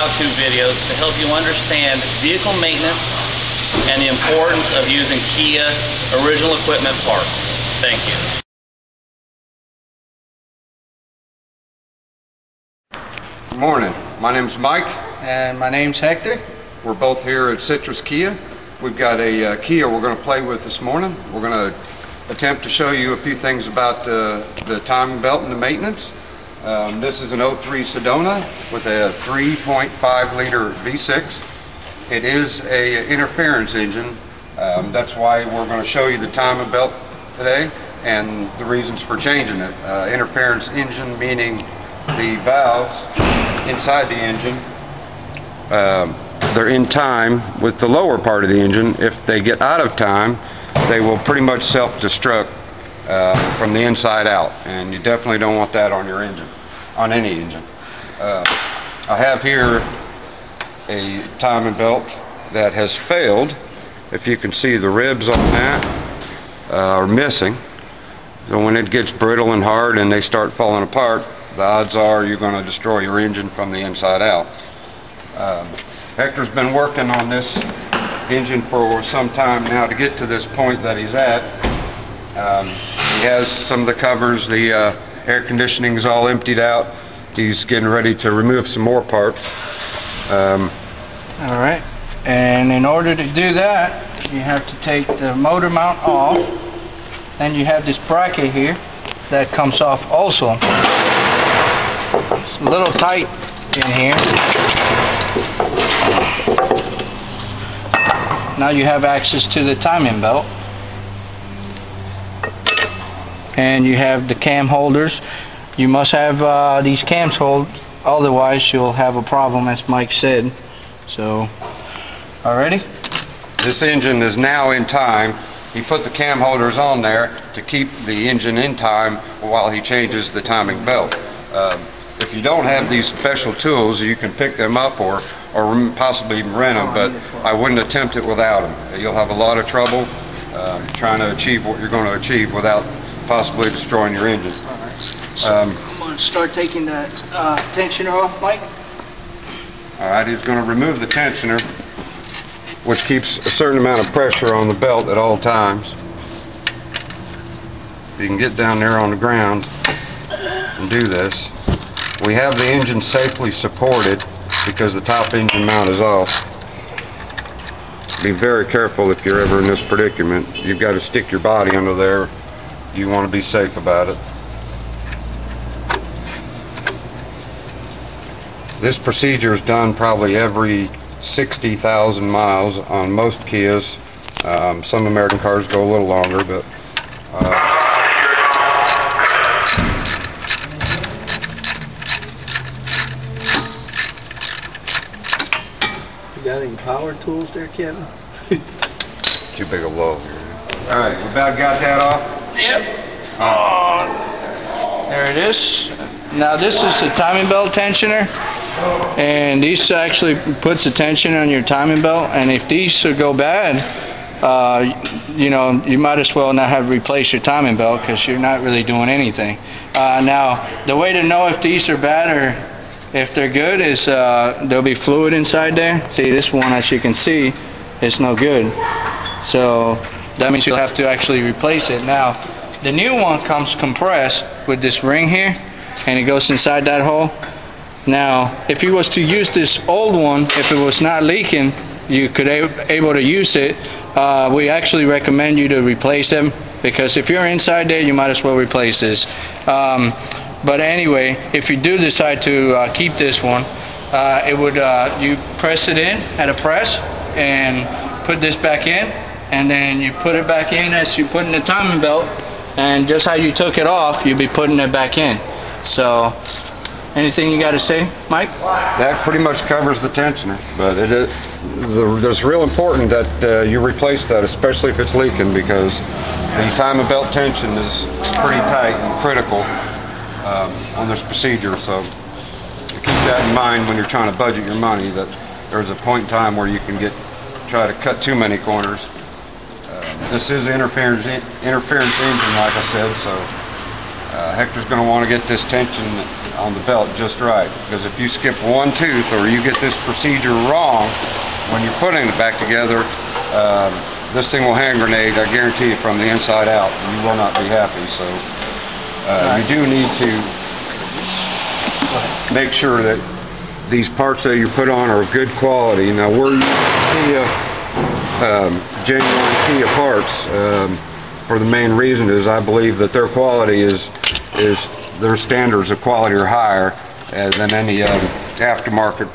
how-to videos to help you understand vehicle maintenance and the importance of using Kia original equipment parts. Thank you. Good morning. My name's Mike. And my name's Hector. We're both here at Citrus Kia. We've got a Kia we're going to play with this morning. We're going to attempt to show you a few things about the timing belt and the maintenance. This is an 03 Sedona with a 3.5 liter V6. It is a interference engine. That's why we're going to show you the timing belt today and the reasons for changing it. Interference engine meaning the valves inside the engine, they're in time with the lower part of the engine. If they get out of time, they will pretty much self-destruct from the inside out, and you definitely don't want that on your engine, on any engine. I have here a timing belt that has failed. If you can see, the ribs on that are missing. So when it gets brittle and hard and they start falling apart, the odds are you're going to destroy your engine from the inside out. Hector's been working on this engine for some time now to get to this point that he's at. He has some of the covers, the air conditioning is all emptied out. He's getting ready to remove some more parts. Alright, and in order to do that, you have to take the motor mount off. Then you have this bracket here that comes off also. It's a little tight in here. Now you have access to the timing belt. And you have the cam holders. You must have these cams hold, otherwise you'll have a problem, as Mike said. So, already? This engine is now in time. He put the cam holders on there to keep the engine in time while he changes the timing belt. If you don't have these special tools, you can pick them up or possibly even rent them, but I wouldn't attempt it without them. You'll have a lot of trouble trying to achieve what you're going to achieve without possibly destroying your engine. Alright, so I'm going to start taking that tensioner off, Mike. Alright, he's going to remove the tensioner, which keeps a certain amount of pressure on the belt at all times. You can get down there on the ground and do this. We have the engine safely supported because the top engine mount is off. Be very careful if you're ever in this predicament. You've got to stick your body under there. You want to be safe about it. This procedure is done probably every 60,000 miles on most Kias. Some American cars go a little longer, but got any power tools there, Kevin? too big a load here. Alright, we about got that off? Yep. There it is. Now this is the timing belt tensioner, and these actually puts the tension on your timing belt, and if these go bad, you know, you might as well not have replaced your timing belt because you're not really doing anything. Now the way to know if these are bad or if they're good is there'll be fluid inside there. See, this one, as you can see, is no good. So that means you'll have to actually replace it. Now, the new one comes compressed with this ring here, and it goes inside that hole. Now, if you was to use this old one, if it was not leaking, you could able to use it. We actually recommend you to replace them, because if you're inside there, you might as well replace this. But anyway, if you do decide to keep this one, it would you press it in at a press and put this back in, and then you put it back in as you put in the timing belt, and just how you took it off, you'll be putting it back in. So, anything you got to say, Mike? That pretty much covers the tensioner, but it's real important that you replace that, especially if it's leaking, because the timing belt tension is pretty tight and critical on this procedure. So keep that in mind when you're trying to budget your money, that there's a point in time where you can try to cut too many corners. This is an interference engine, like I said, so Hector's going to want to get this tension on the belt just right, because if you skip one tooth or you get this procedure wrong when you're putting it back together, this thing will hand grenade, I guarantee you, from the inside out. You will not be happy. So you do need to make sure that these parts that you put on are good quality. Now, we're Kia, genuine Kia parts. For the main reason is I believe that their quality is their standards of quality are higher than any aftermarket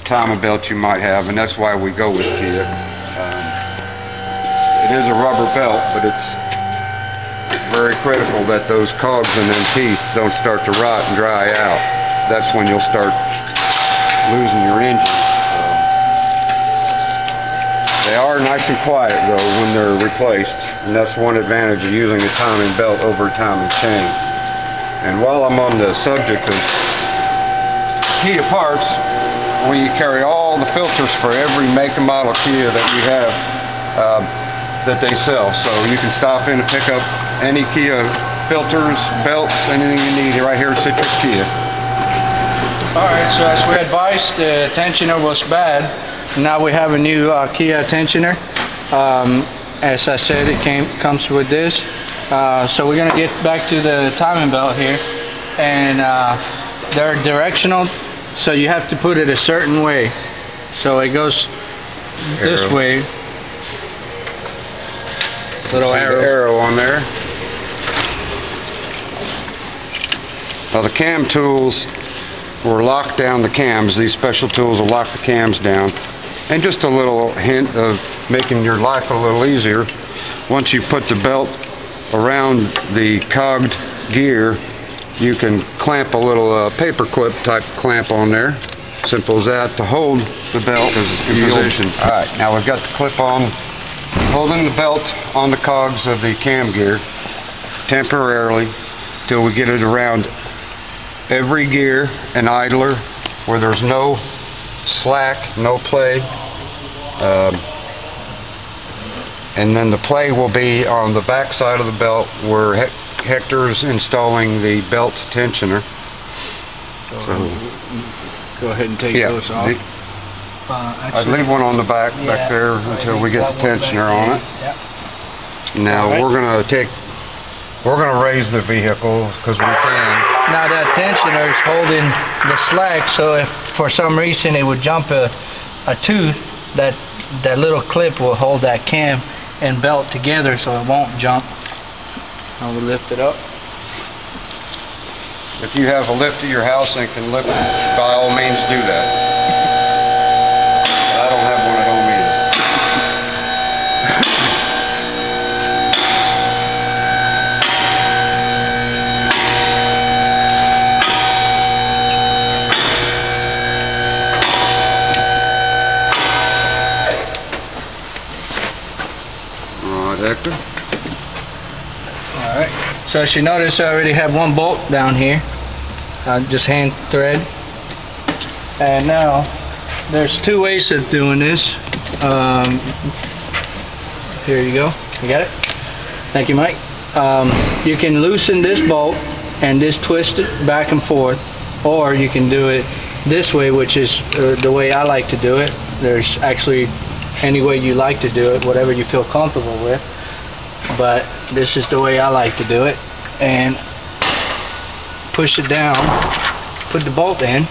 timing belt you might have, and that's why we go with Kia. It is a rubber belt, but it's very critical that those cogs and them teeth don't start to rot and dry out. That's when you'll start losing your engine. They are nice and quiet though when they're replaced, and that's one advantage of using a timing belt over a timing chain. And while I'm on the subject of Kia parts, we carry all the filters for every make and model Kia that we have that they sell. So you can stop in and pick up any Kia filters, belts, anything you need right here at Citrus Kia. Alright, so as we advised, the tensioner was bad. Now we have a new Kia tensioner. As I said, it comes with this. So we're going to get back to the timing belt here. And they're directional, so you have to put it a certain way. So it goes this way. Little arrow on there. Now the cam tools will lock down the cams. These special tools will lock the cams down. And just a little hint of making your life a little easier, once you put the belt around the cogged gear, you can clamp a little paper clip type clamp on there. Simple as that, to hold the belt in position. Alright, now we've got the clip on, holding the belt on the cogs of the cam gear temporarily till we get it around every gear and idler where there's no slack, no play, and then the play will be on the back side of the belt where Hector's installing the belt tensioner. Go ahead and take those off. I'd leave one on the back there until we get the tensioner on it. Now we're gonna raise the vehicle because we can. Now that tensioner is holding the slack, so if for some reason it would jump a tooth, that little clip will hold that cam and belt together so it won't jump. I will lift it up. If you have a lift at your house and can lift it, by all means do that. But I don't have one at home either. Hector. Alright, so as you notice, I already have one bolt down here. Just hand thread. And now, there's two ways of doing this. Here you go. You got it? Thank you, Mike. You can loosen this bolt and just twist it back and forth, or you can do it this way, which is the way I like to do it. There's actually any way you like to do it, whatever you feel comfortable with, but this is the way I like to do it. And push it down, put the bolt in,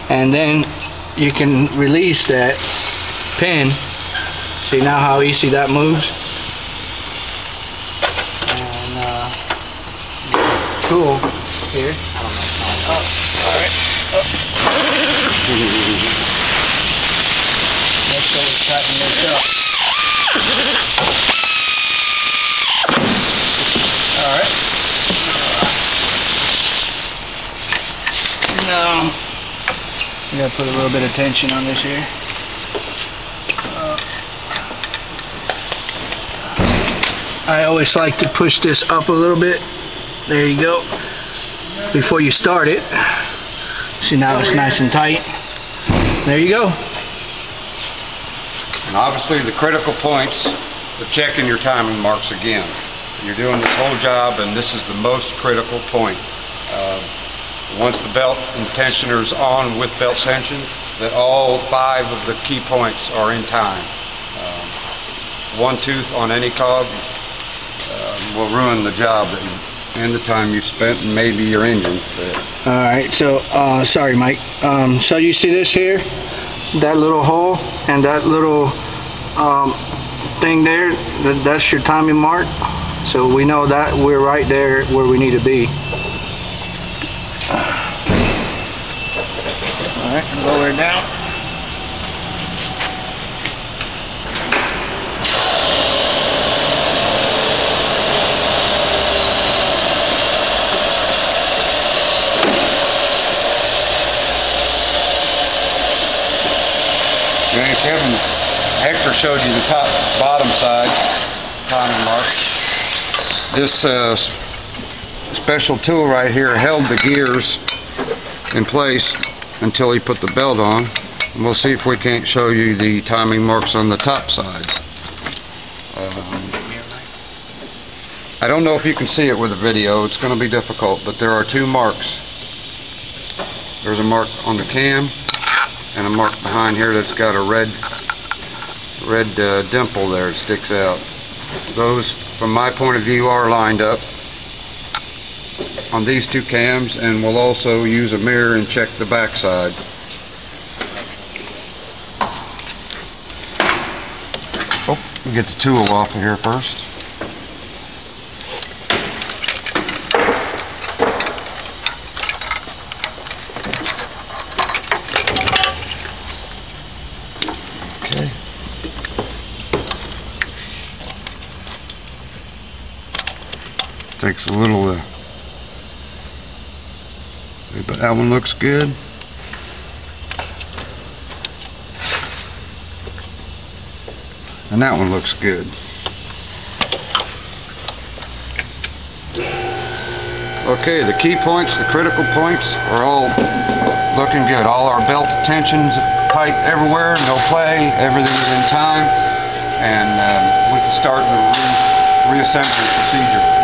and then you can release that pin. See now how easy that moves? And tool here. Alright. Make sure we tighten this up. Alright. Now, you gotta put a little bit of tension on this here. I always like to push this up a little bit. There you go. Before you start it. See, now it's nice and tight. There you go. And obviously the critical points of checking your timing marks again. You're doing this whole job, and this is the most critical point. Once the belt and tensioner's on with belt tension, that all 5 of the key points are in time. One tooth on any cog will ruin the job and the time you've spent, and maybe your engine. Alright, so, sorry Mike. So you see this here? That little hole and that little thing there, that's your timing mark. So we know that we're right there where we need to be. Alright, lower it down. And Kevin, Hector showed you the bottom side timing mark. This special tool right here held the gears in place until he put the belt on. And we'll see if we can't show you the timing marks on the top side. I don't know if you can see it with a video. It's going to be difficult, but there are 2 marks. There's a mark on the cam and a mark behind here that's got a red dimple there that sticks out. Those, from my point of view, are lined up on these 2 cams, and we'll also use a mirror and check the back side. Oh, we'll get the tool off of here first. Okay. Takes a little but that one looks good. And that one looks good. Okay, the key points, the critical points are all looking good. All our belt tensions tight everywhere, no play, everything's in time, and we can start the reassembly procedure.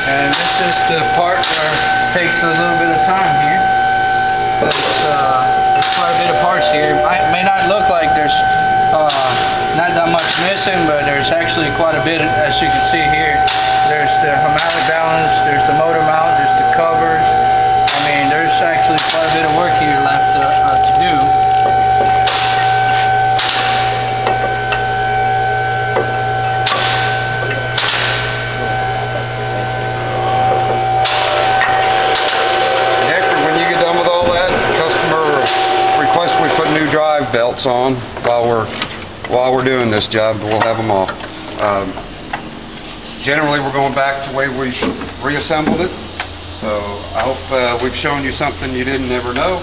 And this is the part where it takes a little bit of time here. There's quite a bit of parts here. It may not look like there's not that much missing, but there's actually quite a bit, as you can see here. There's the harmonic balance, there's the motor mount, there's the covers. I mean, there's actually quite a bit of work here left to do. Drive belts on while we're doing this job, but we'll have them off. Generally, we're going back to the way we reassembled it. So I hope we've shown you something you didn't ever know.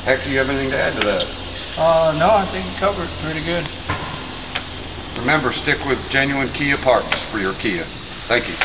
Hector, you have anything to add to that? No, I think you covered it pretty good. Remember, stick with genuine Kia parts for your Kia. Thank you.